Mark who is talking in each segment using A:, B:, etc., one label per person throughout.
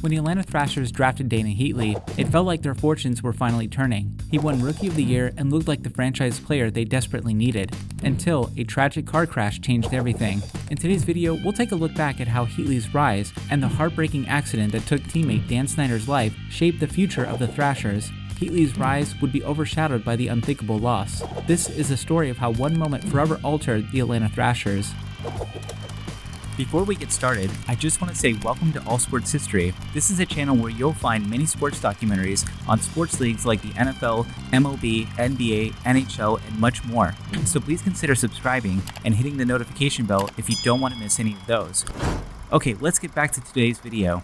A: When the Atlanta Thrashers drafted Dany Heatley, it felt like their fortunes were finally turning. He won Rookie of the Year and looked like the franchise player they desperately needed, until a tragic car crash changed everything. In today's video, we'll take a look back at how Heatley's rise and the heartbreaking accident that took teammate Dan Snyder's life shaped the future of the Thrashers. Heatley's rise would be overshadowed by the unthinkable loss. This is a story of how one moment forever altered the Atlanta Thrashers. Before we get started, I just want to say welcome to All Sports History. This is a channel where you'll find many sports documentaries on sports leagues like the NFL, MLB, NBA, NHL, and much more. So please consider subscribing and hitting the notification bell if you don't want to miss any of those. Okay, let's get back to today's video.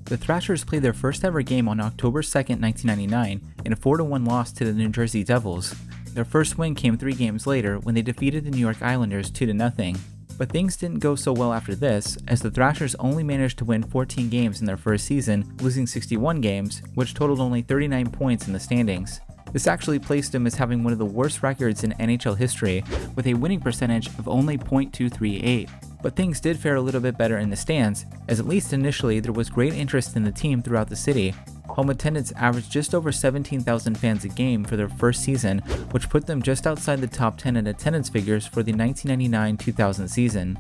A: The Thrashers played their first ever game on October 2nd, 1999 in a 4-1 loss to the New Jersey Devils. Their first win came 3 games later when they defeated the New York Islanders 2-0. But things didn't go so well after this, as the Thrashers only managed to win 14 games in their first season, losing 61 games, which totaled only 39 points in the standings. This actually placed them as having one of the worst records in NHL history, with a winning percentage of only .238. But things did fare a little bit better in the stands, as at least initially there was great interest in the team throughout the city. Home attendance averaged just over 17,000 fans a game for their first season, which put them just outside the top 10 in attendance figures for the 1999-2000 season.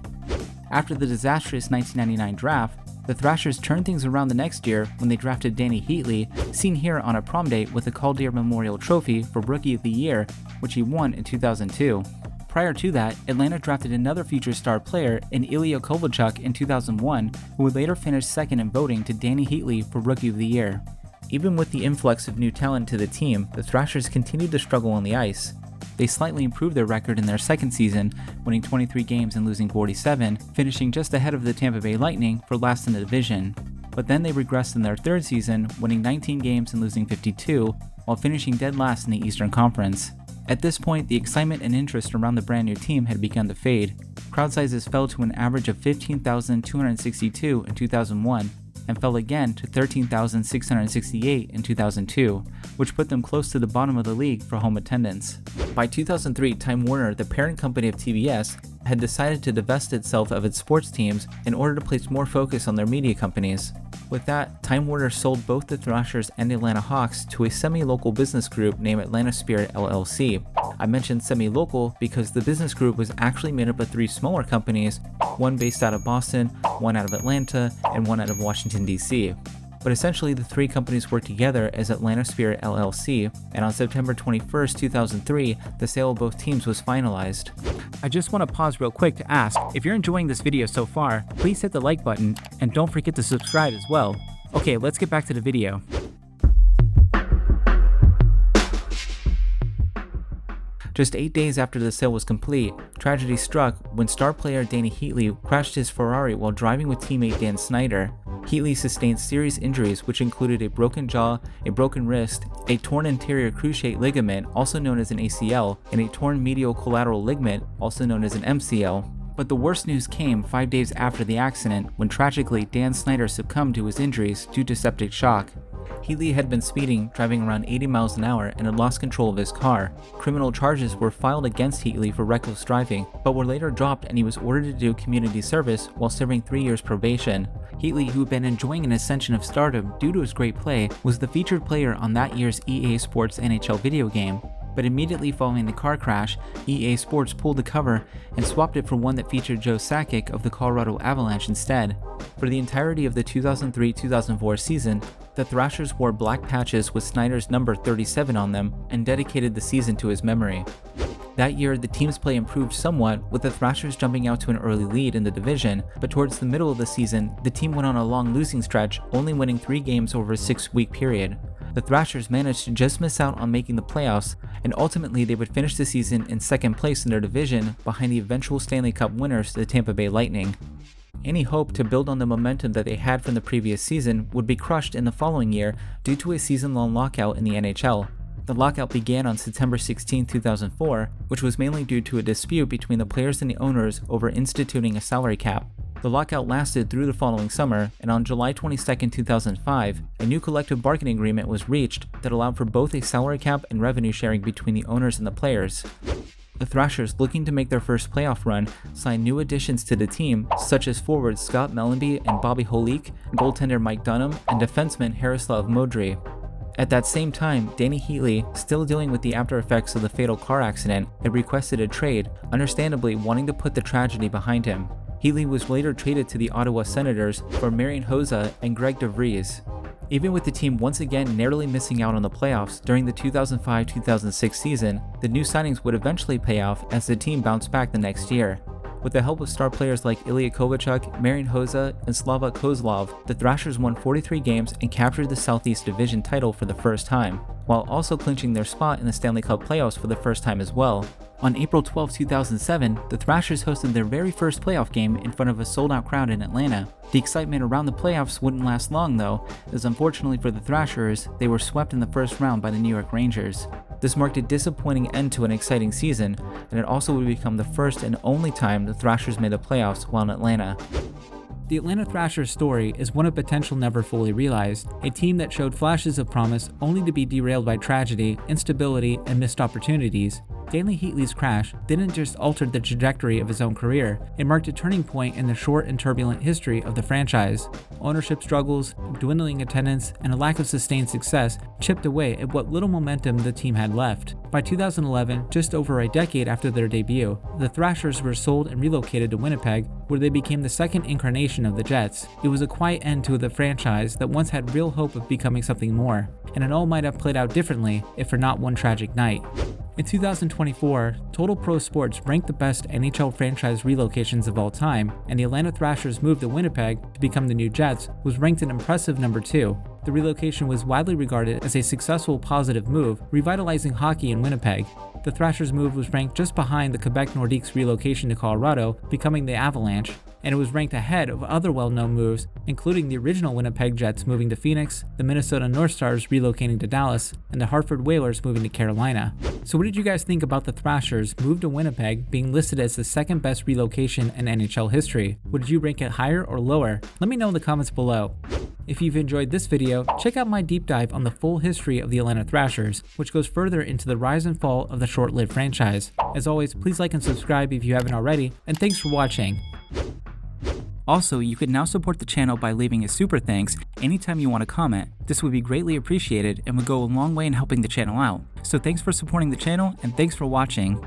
A: After the disastrous 1999 draft, the Thrashers turned things around the next year when they drafted Dany Heatley, seen here on a prom date with the Calder Memorial Trophy for Rookie of the Year, which he won in 2002. Prior to that, Atlanta drafted another future star player in Kovalchuk in 2001, who would later finish second in voting to Dany Heatley for Rookie of the Year. Even with the influx of new talent to the team, the Thrashers continued to struggle on the ice. They slightly improved their record in their second season, winning 23 games and losing 47, finishing just ahead of the Tampa Bay Lightning for last in the division. But then they regressed in their third season, winning 19 games and losing 52, while finishing dead last in the Eastern Conference. At this point, the excitement and interest around the brand new team had begun to fade. Crowd sizes fell to an average of 15,262 in 2001, and fell again to 13,668 in 2002, which put them close to the bottom of the league for home attendance. By 2003, Time Warner, the parent company of TBS, had decided to divest itself of its sports teams in order to place more focus on their media companies. With that, Time Warner sold both the Thrashers and the Atlanta Hawks to a semi-local business group named Atlanta Spirit LLC. I mentioned semi-local because the business group was actually made up of 3 smaller companies, one based out of Boston, one out of Atlanta, and one out of Washington, D.C. But essentially the 3 companies worked together as Atlanta Spirit LLC, and on September 21st, 2003, the sale of both teams was finalized. I just want to pause real quick to ask, if you're enjoying this video so far, please hit the like button, and don't forget to subscribe as well. Okay, let's get back to the video. Just 8 days after the sale was complete, tragedy struck when star player Dany Heatley crashed his Ferrari while driving with teammate Dan Snyder. Heatley sustained serious injuries which included a broken jaw, a broken wrist, a torn anterior cruciate ligament, also known as an ACL, and a torn medial collateral ligament, also known as an MCL. But the worst news came 5 days after the accident, when tragically Dan Snyder succumbed to his injuries due to septic shock. Heatley had been speeding, driving around 80 miles an hour, and had lost control of his car. Criminal charges were filed against Heatley for reckless driving, but were later dropped and he was ordered to do community service while serving 3 years probation. Heatley, who had been enjoying an ascension of stardom due to his great play, was the featured player on that year's EA Sports NHL video game. But immediately following the car crash, EA Sports pulled the cover and swapped it for one that featured Joe Sakic of the Colorado Avalanche instead. For the entirety of the 2003-2004 season, the Thrashers wore black patches with Snyder's number 37 on them and dedicated the season to his memory. That year, the team's play improved somewhat, with the Thrashers jumping out to an early lead in the division, but towards the middle of the season, the team went on a long losing stretch, only winning 3 games over a 6-week period. The Thrashers managed to just miss out on making the playoffs, and ultimately they would finish the season in second place in their division behind the eventual Stanley Cup winners, the Tampa Bay Lightning. Any hope to build on the momentum that they had from the previous season would be crushed in the following year due to a season-long lockout in the NHL. The lockout began on September 16, 2004, which was mainly due to a dispute between the players and the owners over instituting a salary cap. The lockout lasted through the following summer, and on July 22, 2005, a new collective bargaining agreement was reached that allowed for both a salary cap and revenue sharing between the owners and the players. The Thrashers, looking to make their first playoff run, signed new additions to the team, such as forwards Scott Mellanby and Bobby Holik, goaltender Mike Dunham, and defenseman Harislav Modry. At that same time, Dany Heatley, still dealing with the after effects of the fatal car accident, had requested a trade, understandably wanting to put the tragedy behind him. Heatley was later traded to the Ottawa Senators for Marian Hossa and Greg DeVries. Even with the team once again narrowly missing out on the playoffs during the 2005-2006 season, the new signings would eventually pay off as the team bounced back the next year. With the help of star players like Ilya Kovalchuk, Marian Hossa, and Slava Kozlov, the Thrashers won 43 games and captured the Southeast Division title for the first time, while also clinching their spot in the Stanley Cup playoffs for the first time as well. On April 12, 2007, the Thrashers hosted their very first playoff game in front of a sold-out crowd in Atlanta. The excitement around the playoffs wouldn't last long though, as unfortunately for the Thrashers, they were swept in the first round by the New York Rangers. This marked a disappointing end to an exciting season, and it also would become the first and only time the Thrashers made the playoffs while in Atlanta. The Atlanta Thrashers story is one of potential never fully realized, a team that showed flashes of promise only to be derailed by tragedy, instability, and missed opportunities. Dany Heatley's crash didn't just alter the trajectory of his own career, it marked a turning point in the short and turbulent history of the franchise. Ownership struggles, dwindling attendance, and a lack of sustained success chipped away at what little momentum the team had left. By 2011, just over a decade after their debut, the Thrashers were sold and relocated to Winnipeg, where they became the second incarnation of the Jets. It was a quiet end to the franchise that once had real hope of becoming something more, and it all might have played out differently if for not one tragic night. In 2024, Total Pro Sports ranked the best NHL franchise relocations of all time, and the Atlanta Thrashers' move to Winnipeg to become the new Jets was ranked an impressive number 2. The relocation was widely regarded as a successful positive move, revitalizing hockey in Winnipeg. The Thrashers' move was ranked just behind the Quebec Nordiques' relocation to Colorado, becoming the Avalanche, and it was ranked ahead of other well-known moves, including the original Winnipeg Jets moving to Phoenix, the Minnesota North Stars relocating to Dallas, and the Hartford Whalers moving to Carolina. So what did you guys think about the Thrashers' move to Winnipeg being listed as the second best relocation in NHL history? Would you rank it higher or lower? Let me know in the comments below. If you've enjoyed this video, check out my deep dive on the full history of the Atlanta Thrashers, which goes further into the rise and fall of the short-lived franchise. As always, please like and subscribe if you haven't already, and thanks for watching. Also, you can now support the channel by leaving a super thanks anytime you want to comment. This would be greatly appreciated and would go a long way in helping the channel out. So thanks for supporting the channel, and thanks for watching.